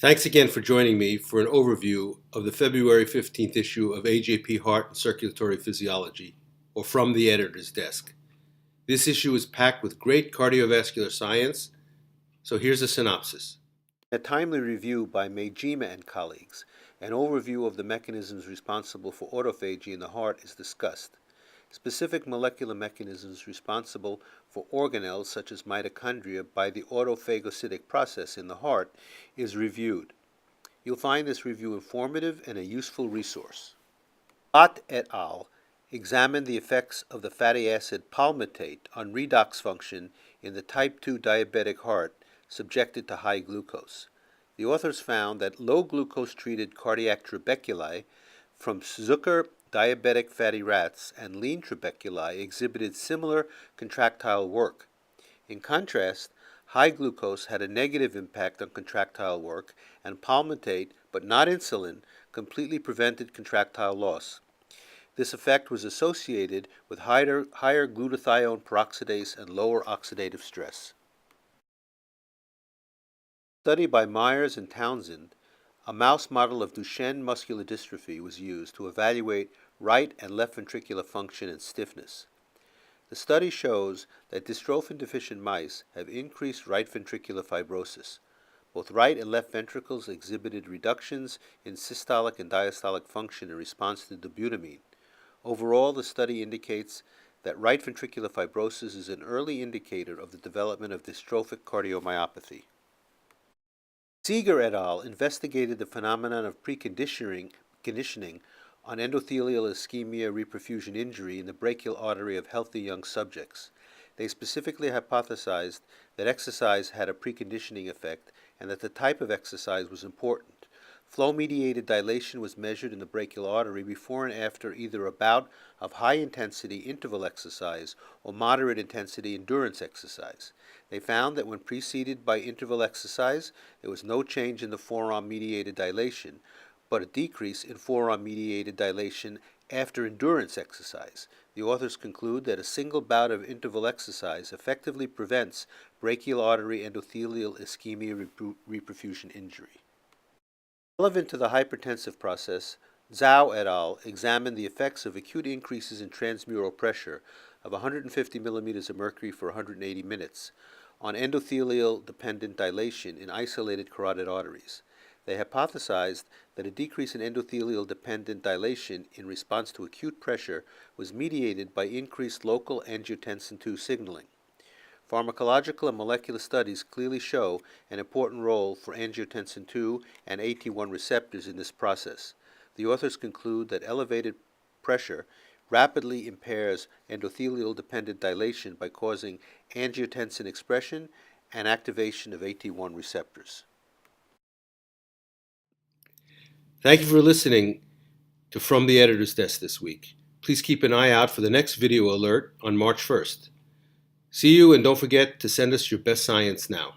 Thanks again for joining me for an overview of the February 15th issue of AJP-Heart and Circulatory Physiology, or From the Editor's Desk. This issue is packed with great cardiovascular science, so here's a synopsis. A timely review by Mejima and colleagues, an overview of the mechanisms responsible for autophagy in the heart is discussed. Specific molecular mechanisms responsible for organelles such as mitochondria by the autophagocytic process in the heart is reviewed. You'll find this review informative and a useful resource. Ott et al. Examined the effects of the fatty acid palmitate on redox function in the type 2 diabetic heart subjected to high glucose. The authors found that low glucose treated cardiac trabeculi from Zucker diabetic fatty rats and lean trabeculi exhibited similar contractile work. In contrast, high glucose had a negative impact on contractile work, and palmitate, but not insulin, completely prevented contractile loss. This effect was associated with higher glutathione peroxidase and lower oxidative stress. A study by Myers and Townsend, a mouse model of Duchenne muscular dystrophy was used to evaluate right and left ventricular function and stiffness. The study shows that dystrophin-deficient mice have increased right ventricular fibrosis. Both right and left ventricles exhibited reductions in systolic and diastolic function in response to dobutamine. Overall, the study indicates that right ventricular fibrosis is an early indicator of the development of dystrophic cardiomyopathy. Seeger et al. Investigated the phenomenon of preconditioning on endothelial ischemia reperfusion injury in the brachial artery of healthy young subjects. They specifically hypothesized that exercise had a preconditioning effect and that the type of exercise was important. Flow-mediated dilation was measured in the brachial artery before and after either a bout of high-intensity interval exercise or moderate-intensity endurance exercise. They found that when preceded by interval exercise, there was no change in the forearm-mediated dilation, but a decrease in forearm-mediated dilation after endurance exercise. The authors conclude that a single bout of interval exercise effectively prevents brachial artery endothelial ischemia reperfusion injury. Relevant to the hypertensive process, Zhao et al. Examined the effects of acute increases in transmural pressure of 150 millimeters of mercury for 180 minutes on endothelial-dependent dilation in isolated carotid arteries. They hypothesized that a decrease in endothelial-dependent dilation in response to acute pressure was mediated by increased local angiotensin II signaling. Pharmacological and molecular studies clearly show an important role for angiotensin II and AT1 receptors in this process. The authors conclude that elevated pressure rapidly impairs endothelial-dependent dilation by causing angiotensin expression and activation of AT1 receptors. Thank you for listening to From the Editor's Desk this week. Please keep an eye out for the next video alert on March 1st. See you, and don't forget to send us your best science now.